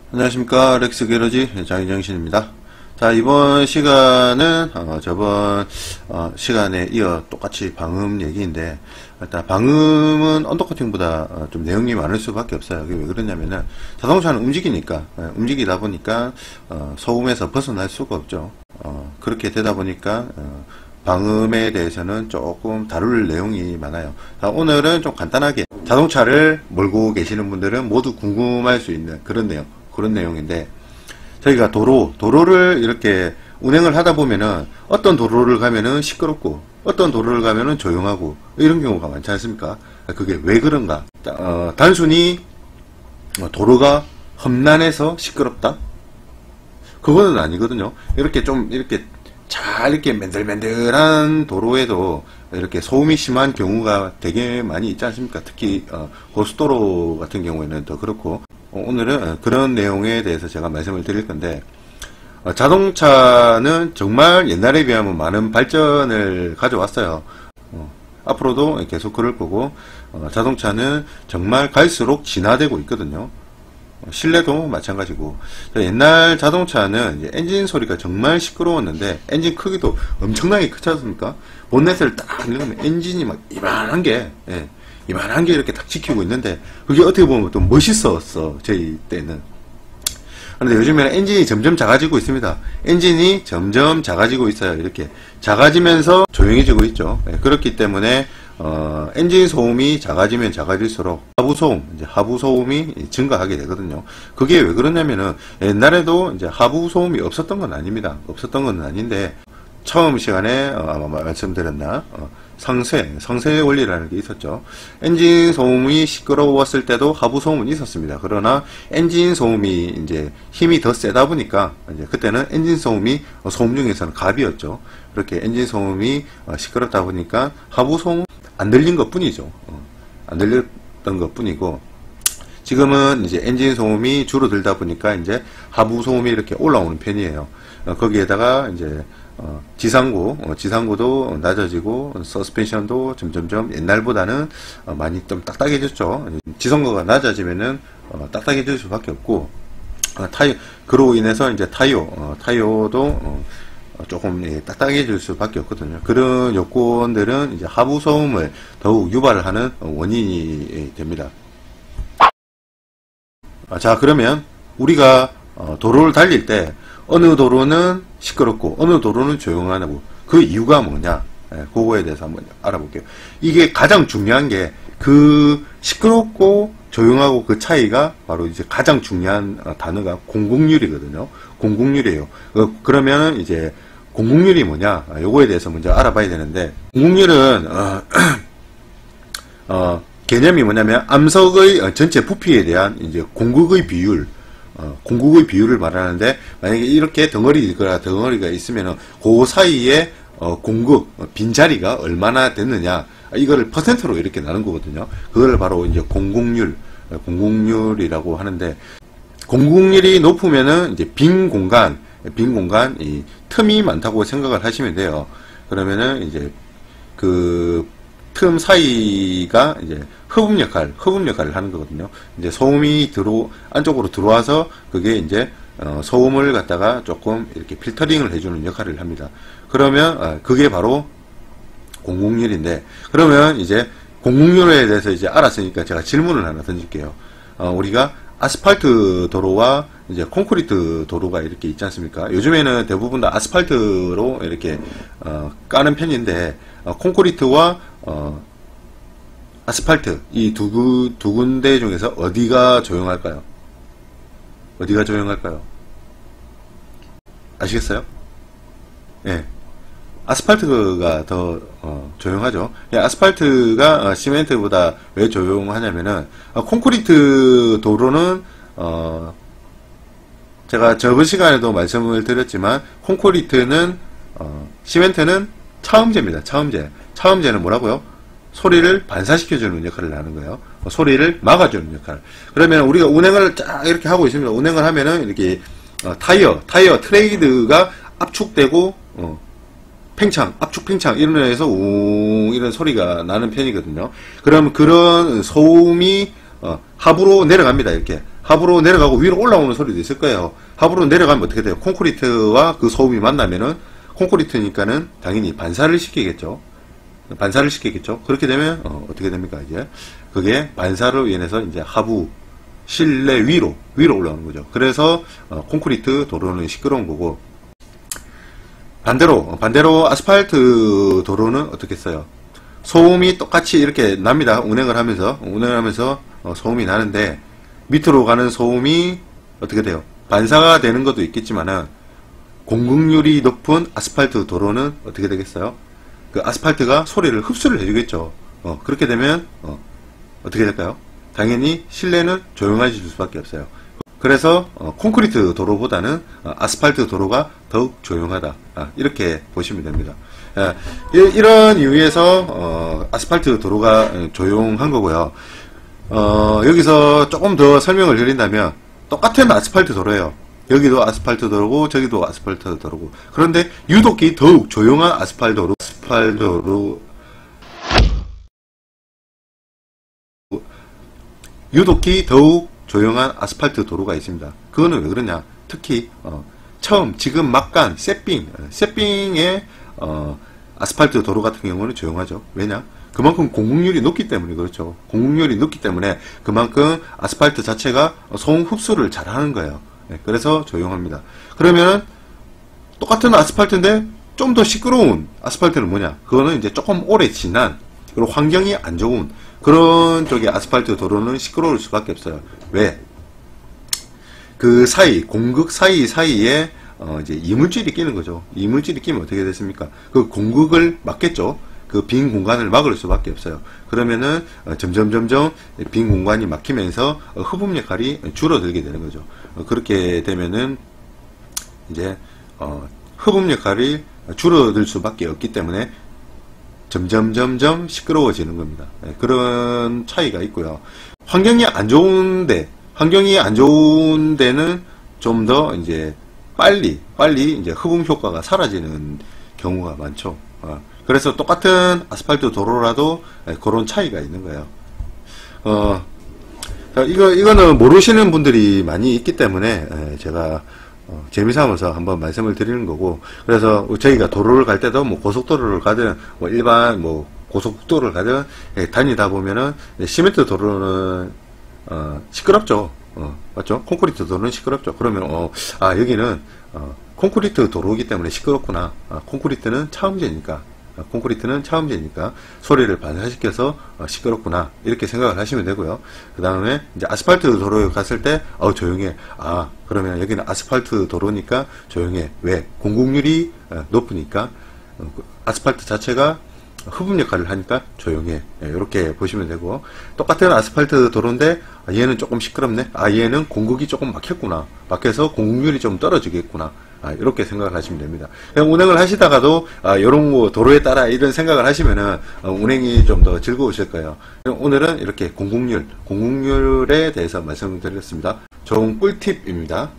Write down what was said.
안녕하십니까. 렉스 게러지 장윤정신입니다. 자, 이번 시간은 저번 시간에 이어 똑같이 방음 얘기인데, 일단 방음은 언더커팅보다 좀 내용이 많을 수밖에 없어요. 그게 왜 그러냐면은 자동차는 움직이니까, 움직이다 보니까 소음에서 벗어날 수가 없죠. 그렇게 되다 보니까 방음에 대해서는 조금 다룰 내용이 많아요. 자, 오늘은 좀 간단하게 자동차를 몰고 계시는 분들은 모두 궁금할 수 있는 그런 내용인데, 저희가 도로를 이렇게 운행을 하다 보면은 어떤 도로를 가면은 시끄럽고 어떤 도로를 가면은 조용하고 이런 경우가 많지 않습니까? 그게 왜 그런가? 단순히 도로가 험난해서 시끄럽다? 그거는 아니거든요. 이렇게 잘 이렇게 맨들맨들한 도로에도 이렇게 소음이 심한 경우가 되게 많이 있지 않습니까? 특히 고속도로 같은 경우에는 더 그렇고. 오늘은 그런 내용에 대해서 제가 말씀을 드릴 건데, 자동차는 정말 옛날에 비하면 많은 발전을 가져왔어요. 앞으로도 계속 그럴 거고, 자동차는 정말 갈수록 진화되고 있거든요. 실내도 마찬가지고. 옛날 자동차는 이제 엔진 소리가 정말 시끄러웠는데, 엔진 크기도 엄청나게 크지 않습니까? 본넷을 딱 열면 엔진이 막 이만한 게 이렇게 딱 지키고 있는데, 그게 어떻게 보면 또 멋있었어, 저희 때는. 그런데 요즘에는 엔진이 점점 작아지고 있습니다. 엔진이 점점 작아지고 있어요. 이렇게 작아지면서 조용해지고 있죠. 그렇기 때문에 엔진 소음이 작아지면 작아질수록 하부 소음이 증가하게 되거든요. 그게 왜 그러냐면은 옛날에도 이제 하부 소음이 없었던 건 아닙니다. 없었던 건 아닌데, 처음 시간에 아마 말씀드렸나, 상쇄 원리라는 게 있었죠. 엔진 소음이 시끄러웠을 때도 하부 소음은 있었습니다. 그러나 엔진 소음이 이제 힘이 더 세다 보니까 이제 그때는 엔진 소음이 소음 중에서는 갑이었죠. 그렇게 엔진 소음이 시끄럽다 보니까 하부 소음 안 들린 것 뿐이죠. 안 들렸던 것 뿐이고, 지금은 이제 엔진 소음이 줄어들다 보니까 이제 하부 소음이 이렇게 올라오는 편이에요. 거기에다가 이제 지상고도 낮아지고, 서스펜션도 점점점 옛날보다는 많이 좀 딱딱해졌죠. 지상고가 낮아지면은 딱딱해질 수밖에 없고, 그로 인해서 이제 타이어도 조금 딱딱해질 수밖에 없거든요. 그런 요건들은 이제 하부 소음을 더욱 유발을 하는 원인이 됩니다. 자, 그러면 우리가 도로를 달릴 때 어느 도로는 시끄럽고 어느 도로는 조용하고 그 이유가 뭐냐, 그거에 대해서 한번 알아볼게요. 이게 가장 중요한 게, 그 시끄럽고 조용하고 그 차이가 바로 이제 가장 중요한 단어가 공곡률이거든요. 공곡률이에요. 그러면 이제 공곡률이 뭐냐, 요거에 대해서 먼저 알아봐야 되는데, 공곡률은 개념이 뭐냐면 암석의 전체 부피에 대한 이제 공극의 비율을 말하는데, 만약에 이렇게 덩어리가 있으면 그 사이에 빈자리가 얼마나 됐느냐, 이거를 퍼센트로 이렇게 나눈 거거든요. 그걸 바로 이제 공곡률이라고 하는데, 공곡률이 높으면은 이제 빈 공간, 이 틈이 많다고 생각을 하시면 돼요. 그러면은 이제 그 틈 사이가 이제 흡음 역할을 하는 거거든요. 이제 소음이 안쪽으로 들어와서 그게 이제 소음을 갖다가 조금 이렇게 필터링을 해주는 역할을 합니다. 그러면 그게 바로 공곡률인데, 그러면 이제 공곡률에 대해서 이제 알았으니까 제가 질문을 하나 던질게요. 우리가 아스팔트 도로와 이제 콘크리트 도로가 이렇게 있지 않습니까? 요즘에는 대부분 다 아스팔트로 이렇게 까는 편인데, 콘크리트와 아스팔트, 이 두 군데 중에서 어디가 조용할까요? 아시겠어요? 예. 아스팔트가 더 조용하죠. 아스팔트가 시멘트보다 왜 조용하냐면은, 콘크리트 도로는 제가 저번 시간에도 말씀을 드렸지만, 콘크리트는 시멘트는 차음제입니다. 차음제는 뭐라고요? 소리를 반사시켜주는 역할을 하는 거예요. 소리를 막아주는 역할. 그러면 우리가 운행을 쫙 이렇게 하고 있습니다. 운행을 하면은 이렇게 타이어 트레이드가 압축되고 압축 팽창 이런 데서 이런 소리가 나는 편이거든요. 그럼 그런 소음이 하부로 내려갑니다. 이렇게 하부로 내려가고 위로 올라오는 소리도 있을 거예요. 하부로 내려가면 어떻게 돼요? 콘크리트와 그 소음이 만나면은 콘크리트니까는 당연히 반사를 시키겠죠. 그렇게 되면 어떻게 됩니까? 이제 그게 반사로 인해서 이제 하부 실내 위로 올라오는 거죠. 그래서 콘크리트 도로는 시끄러운 거고, 반대로 아스팔트 도로는 어떻겠어요? 소음이 똑같이 이렇게 납니다. 운행을 하면서 소음이 나는데, 밑으로 가는 소음이 어떻게 돼요? 반사가 되는 것도 있겠지만은, 공급률이 높은 아스팔트 도로는 어떻게 되겠어요? 그 아스팔트가 소리를 흡수를 해주겠죠. 그렇게 되면 어떻게 될까요? 당연히 실내는 조용해질 수밖에 없어요. 그래서 콘크리트 도로보다는 아스팔트 도로가 더욱 조용하다, 이렇게 보시면 됩니다. 이런 이유에서 아스팔트 도로가 조용한 거고요. 여기서 조금 더 설명을 드린다면, 똑같은 아스팔트 도로예요. 여기도 아스팔트 도로고 저기도 아스팔트 도로고, 그런데 유독히 더욱 조용한 아스팔트 도로 유독히 더욱 조용한 아스팔트 도로가 있습니다. 그거는 왜 그러냐? 특히 지금 막 간 세핑의 아스팔트 도로 같은 경우는 조용하죠. 왜냐? 그만큼 공급률이 높기 때문에 그렇죠. 공급률이 높기 때문에 그만큼 아스팔트 자체가 소음 흡수를 잘 하는 거예요. 그래서 조용합니다. 그러면 똑같은 아스팔트인데 좀 더 시끄러운 아스팔트는 뭐냐? 그거는 이제 조금 오래 지난, 그리고 환경이 안 좋은 그런 쪽의 아스팔트 도로는 시끄러울 수밖에 없어요. 왜? 그 사이, 공극 사이에 이제 이물질이 끼는 거죠. 이물질이 끼면 어떻게 됐습니까? 그 공극을 막겠죠. 그 빈 공간을 막을 수밖에 없어요. 그러면은 점점 빈 공간이 막히면서 흡음 역할이 줄어들게 되는 거죠. 그렇게 되면은 이제 흡음 역할이 줄어들 수밖에 없기 때문에 점점 시끄러워지는 겁니다. 그런 차이가 있고요. 환경이 안 좋은 데는 좀 더 이제 빨리 이제 흡음 효과가 사라지는 경우가 많죠. 그래서 똑같은 아스팔트 도로라도 그런 차이가 있는 거예요. 이거는 모르시는 분들이 많이 있기 때문에 제가 재미삼아서 한번 말씀을 드리는 거고, 그래서 저희가 도로를 갈 때도 뭐 고속도로를 가든 뭐 일반 뭐 고속도로를 가든 다니다 보면은 시멘트 도로는 시끄럽죠. 맞죠? 콘크리트 도로는 시끄럽죠. 그러면 여기는 콘크리트 도로이기 때문에 시끄럽구나. 콘크리트는 차음제니까 소리를 반사시켜서 시끄럽구나, 이렇게 생각을 하시면 되고요. 그 다음에 이제 아스팔트 도로에 갔을 때 조용해. 그러면 여기는 아스팔트 도로니까 조용해. 왜? 공급률이 높으니까 아스팔트 자체가 흡음 역할을 하니까 조용해. 이렇게 보시면 되고, 똑같은 아스팔트 도로인데 얘는 조금 시끄럽네. 얘는 공급이 조금 막혔구나. 막혀서 공급률이 좀 떨어지겠구나. 이렇게 생각을 하시면 됩니다. 그냥 운행을 하시다가도 이런 거 도로에 따라 이런 생각을 하시면은 운행이 좀 더 즐거우실 거예요. 오늘은 이렇게 공급률에 대해서 말씀을 드렸습니다. 좋은 꿀팁입니다.